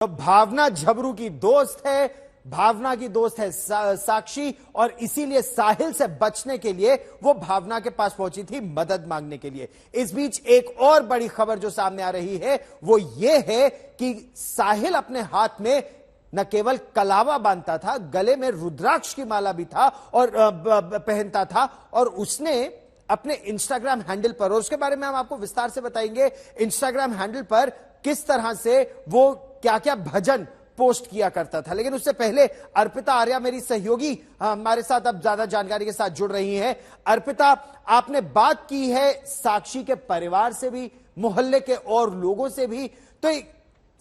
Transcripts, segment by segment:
तो भावना झबरू की दोस्त है, भावना की दोस्त है साक्षी, और इसीलिए साहिल से बचने के लिए वो भावना के पास पहुंची थी मदद मांगने के लिए। इस बीच एक और बड़ी खबर जो सामने आ रही है वो ये है कि साहिल अपने हाथ में न केवल कलावा बांधता था, गले में रुद्राक्ष की माला भी था और पहनता था, और उसने अपने इंस्टाग्राम हैंडल पर, और उसके बारे में हम आपको विस्तार से बताएंगे, इंस्टाग्राम हैंडल पर किस तरह से वो क्या क्या भजन पोस्ट किया करता था। लेकिन उससे पहले अर्पिता आर्या मेरी सहयोगी हमारे साथ अब ज्यादा जानकारी के साथ जुड़ रही हैं। अर्पिता, आपने बात की है साक्षी के परिवार से भी, मोहल्ले के और लोगों से भी, तो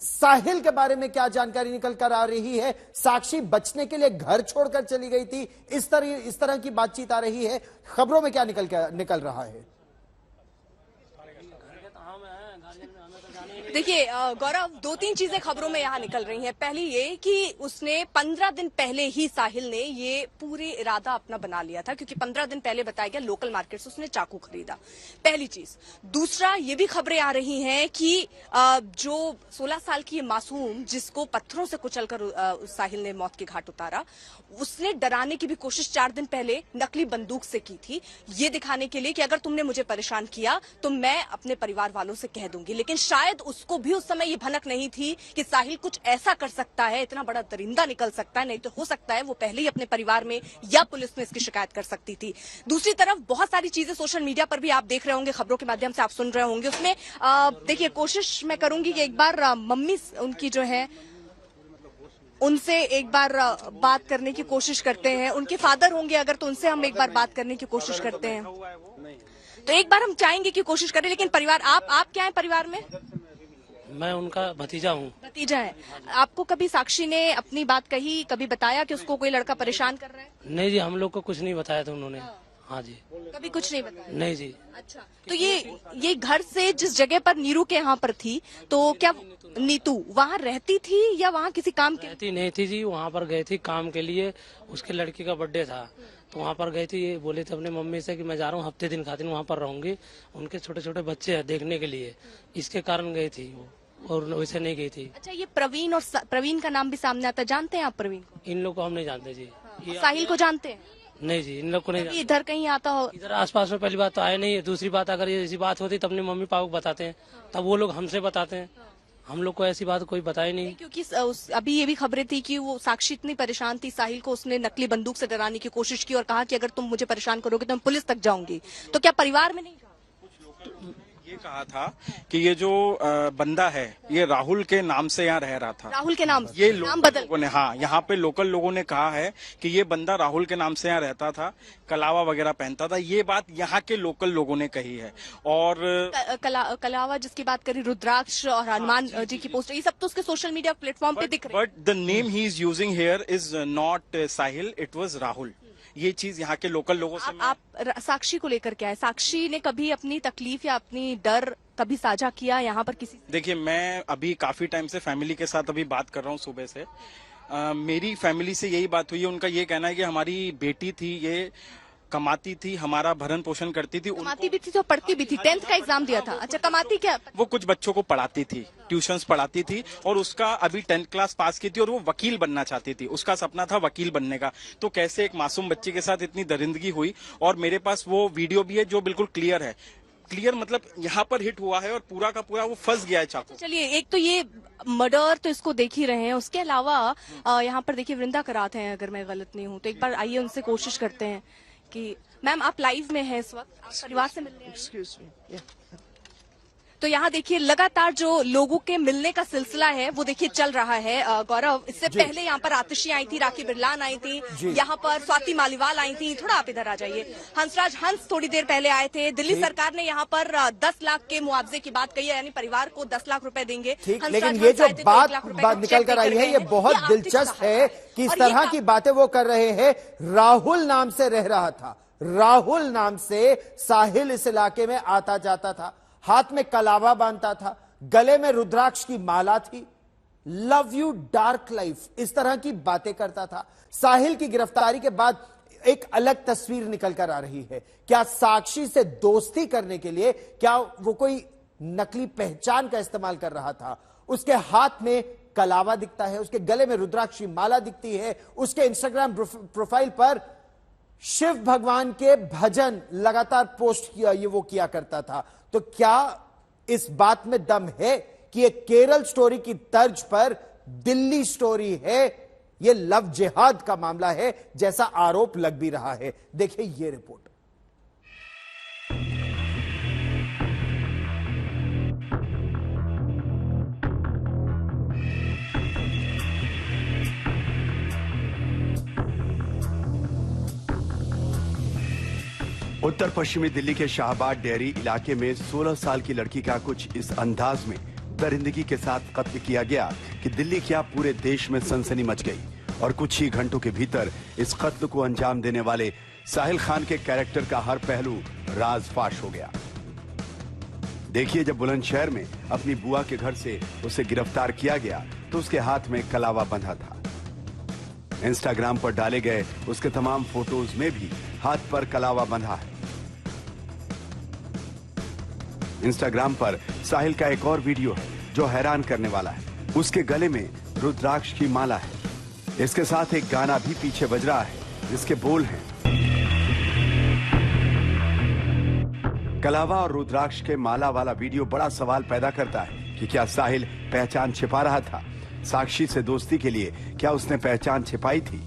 साहिल के बारे में क्या जानकारी निकल कर आ रही है? साक्षी बचने के लिए घर छोड़कर चली गई थी, इस तरह की बातचीत आ रही है, खबरों में क्या निकल रहा है? देखिए गौरव, दो तीन चीजें खबरों में यहाँ निकल रही हैं। पहली ये कि उसने 15 दिन पहले ही साहिल ने ये पूरे इरादा अपना बना लिया था, क्योंकि 15 दिन पहले बताया गया लोकल मार्केट से उसने चाकू खरीदा। पहली चीज। दूसरा, ये भी खबरें आ रही हैं कि जो 16 साल की मासूम जिसको पत्थरों से कुचलकर साहिल ने मौत के घाट उतारा, उसने डराने की भी कोशिश 4 दिन पहले नकली बंदूक से की थी, ये दिखाने के लिए कि अगर तुमने मुझे परेशान किया तो मैं अपने परिवार वालों से कह दूंगी। लेकिन शायद उसको भी उस समय ये भनक नहीं थी कि साहिल कुछ ऐसा कर सकता है, इतना बड़ा दरिंदा निकल सकता है, नहीं तो हो सकता है वो पहले ही अपने परिवार में या पुलिस में इसकी शिकायत कर सकती थी। दूसरी तरफ बहुत सारी चीजें सोशल मीडिया पर भी आप देख रहे होंगे, खबरों के माध्यम से आप सुन रहे होंगे, उसमें देखिए कोशिश मैं करूंगी कि एक बार मम्मी उनकी जो है उनसे एक बार बात करने की कोशिश करते हैं। उनके फादर होंगे अगर, तो उनसे हम एक बार बात करने की कोशिश करते हैं। तो एक बार हम चाहेंगे कि कोशिश करें। लेकिन परिवार, आप क्या है परिवार में? मैं उनका भतीजा हूँ। भतीजा है। आपको कभी साक्षी ने अपनी बात कही, कभी बताया कि उसको कोई लड़का परेशान कर रहा है? नहीं जी, हम लोग को कुछ नहीं बताया था उन्होंने। हाँ जी, कभी कुछ नहीं बताया? नहीं जी। अच्छा, तो ये घर से जिस जगह पर नीरू के यहाँ पर थी, तो क्या नीतू वहाँ रहती थी या वहाँ किसी काम के? रहती नहीं थी जी, वहाँ पर गई थी काम के लिए, उसके लड़की का बर्थडे था तो वहाँ पर गई थी। ये बोले थे अपने मम्मी से कि मैं जा रहा हूँ हफ्ते दिन खातिर वहाँ पर रहूंगी, उनके छोटे छोटे बच्चे हैं देखने के लिए, इसके कारण गई थी वो, और वैसे नहीं गई थी। अच्छा, ये प्रवीण और प्रवीण का नाम भी सामने आता है, जानते हैं आप प्रवीण को? इन लोग को हम नहीं जानते जी। साहिल को जानते हैं? नहीं जी, इन लोग को नहीं। इधर कहीं आता हो? इधर आसपास में पहली बात तो आए नहीं है, दूसरी बात अगर ये ऐसी बात होती तब अपने मम्मी पापा को बताते हैं, तब वो लोग हमसे बताते हैं, हम लोग को ऐसी बात कोई बताई नहीं। क्योंकि अभी ये भी खबरें थी कि वो साक्षी इतनी परेशान थी, साहिल को उसने नकली बंदूक से डराने की कोशिश की और कहा कि अगर तुम मुझे परेशान करोगे तो मैं पुलिस तक जाऊंगी। तो क्या परिवार में नहीं ये कहा था कि ये जो बंदा है ये राहुल के नाम से यहाँ रह रहा था? राहुल के नाम ये नाम बदल लोगों ने, हाँ, यहाँ पे लोकल लोगों ने कहा है कि ये बंदा राहुल के नाम से यहाँ रहता था, कलावा वगैरह पहनता था, ये बात यहाँ के लोकल लोगों ने कही है। और कलावा जिसकी बात करी, रुद्राक्ष और हनुमान जी की पोस्टर, ये सब तो उसके सोशल मीडिया प्लेटफॉर्म पे दिख रहे हैं। But the name he is using here is not Sahil, it was Rahul. ये चीज यहाँ के लोकल लोगों से आप साक्षी को लेकर क्या है? साक्षी ने कभी अपनी तकलीफ या अपनी डर कभी साझा किया यहाँ पर किसी से? देखिए, मैं अभी काफी टाइम से फैमिली के साथ अभी बात कर रहा हूँ सुबह से। मेरी फैमिली से यही बात हुई है, उनका ये कहना है कि हमारी बेटी थी, ये कमाती थी, हमारा भरण पोषण करती थी, कमाती भी थी तो पढ़ती भी थी, 10th का एग्जाम दिया था। अच्छा, कमाती क्या? वो कुछ बच्चों को पढ़ाती थी, ट्यूशंस पढ़ाती थी, और उसका अभी 10th क्लास पास की थी और वो वकील बनना चाहती थी, उसका सपना था वकील बनने का। तो कैसे एक मासूम बच्चे के साथ इतनी दरिंदगी हुई, और मेरे पास वो वीडियो भी है जो बिल्कुल क्लियर है। क्लियर मतलब यहाँ पर हिट हुआ है और पूरा का पूरा वो फंस गया है चाकू। चलिए, एक तो ये मर्डर तो इसको देख ही रहे हैं, उसके अलावा यहाँ पर देखिए वृंदा करात हैं, अगर मैं गलत नहीं हूँ तो एक बार आइए उनसे कोशिश करते हैं कि मैम आप लाइव में हैं इस वक्त, आप परिवार से मिलने आए? Excuse me. Yeah. तो यहाँ देखिए लगातार जो लोगों के मिलने का सिलसिला है वो देखिए चल रहा है। गौरव, इससे पहले यहाँ पर आतिशी आई थी, राखी बिरलान आई थी, यहाँ पर स्वाति मालीवाल आई थी। थोड़ा आप इधर आ जाइए। हंसराज हंस थोड़ी देर पहले आए थे। दिल्ली सरकार ने यहाँ पर 10 लाख के मुआवजे की बात कही है, यानी परिवार को 10 लाख रुपए देंगे। लेकिन ये जो बात निकल कर आई है ये बहुत दिलचस्प है कि इस तरह की बातें वो कर रहे हैं। राहुल नाम से रह रहा था, राहुल नाम से साहिल इस इलाके में आता जाता था, हाथ में कलावा बांधता था, गले में रुद्राक्ष की माला थी, लव यू डार्क लाइफ, इस तरह की बातें करता था। साहिल की गिरफ्तारी के बाद एक अलग तस्वीर निकल कर आ रही है। क्या साक्षी से दोस्ती करने के लिए क्या वो कोई नकली पहचान का इस्तेमाल कर रहा था? उसके हाथ में कलावा दिखता है, उसके गले में रुद्राक्षी माला दिखती है, उसके इंस्टाग्राम प्रोफाइल पर शिव भगवान के भजन लगातार पोस्ट किया वो किया करता था। तो क्या इस बात में दम है कि ये केरल स्टोरी की तर्ज पर दिल्ली स्टोरी है, ये लव जिहाद का मामला है जैसा आरोप लग भी रहा है? देखिए ये रिपोर्ट। उत्तर पश्चिमी दिल्ली के शाहबाद डेयरी इलाके में 16 साल की लड़की का कुछ इस अंदाज में दरिंदगी के साथ कत्ल किया गया कि दिल्ली क्या पूरे देश में सनसनी मच गई और कुछ ही घंटों के भीतर इस कत्ल को अंजाम देने वाले साहिल खान के कैरेक्टर का हर पहलू राज फाश हो गया। देखिए, जब बुलंदशहर में अपनी बुआ के घर से उसे गिरफ्तार किया गया तो उसके हाथ में कलावा बंधा था। इंस्टाग्राम पर डाले गए उसके तमाम फोटोज में भी हाथ पर कलावा बंधा है। इंस्टाग्राम पर साहिल का एक और वीडियो है जो हैरान करने वाला है। उसके गले में रुद्राक्ष की माला है। इसके साथ एक गाना भी पीछे बज रहा है जिसके बोल हैं, कलावा और रुद्राक्ष के माला वाला वीडियो बड़ा सवाल पैदा करता है कि क्या साहिल पहचान छिपा रहा था? साक्षी से दोस्ती के लिए क्या उसने पहचान छिपाई थी?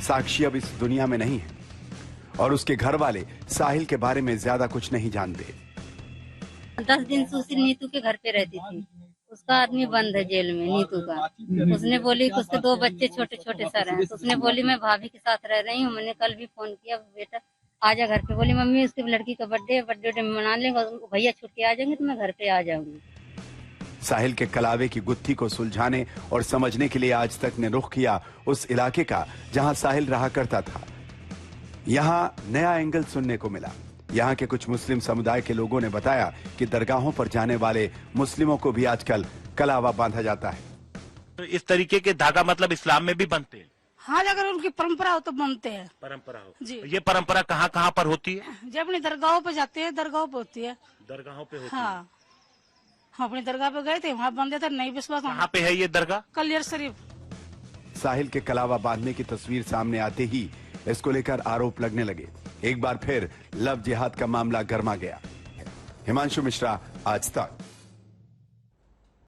साक्षी अब इस दुनिया में नहीं है और उसके घर वाले साहिल के बारे में ज्यादा कुछ नहीं जानते। 10 दिन सुशील नीतू के घर पे रहती थी। उसका आदमी बंद है जेल में, नीतू का। उसने बोली कि उसके 2 बच्चे छोटे छोटे सर हैं। तो उसने बोली मैं भाभी के साथ रह रही हूँ। मैंने कल भी फोन किया, बेटा आजा घर पे। बोली मम्मी उसकी लड़की का बर्थडे मना लेंगे, भैया छुट के आ जाएंगे तो मैं घर पे आ जाऊंगी। साहिल के कलावे की गुत्थी को सुलझाने और समझने के लिए आज तक ने रुख किया उस इलाके का जहां साहिल रहा करता था। यहां नया एंगल सुनने को मिला। यहां के कुछ मुस्लिम समुदाय के लोगों ने बताया कि दरगाहों पर जाने वाले मुस्लिमों को भी आजकल कलावा बांधा जाता है। तो इस तरीके के धागा मतलब इस्लाम में भी बनते हैं? हाँ, अगर उनकी परंपरा हो तो बनते हैं। परंपरा हो जी। ये परंपरा कहाँ कहाँ पर होती है? जब अपनी दरगाहों पे जाते हैं, दरगाहों पे होती है। दरगाहों पे होती हाँ, हम अपनी दरगाह पे गए थे, वहाँ बंदे थे, नहीं विश्वास। कहाँ पे है ये दरगाह? कलियर शरीफ। साहिल के कलावा बांधने की तस्वीर सामने आते ही इसको लेकर आरोप लगने लगे। एक बार फिर लव जिहाद का मामला गर्मा गया। हिमांशु मिश्रा, आज तक।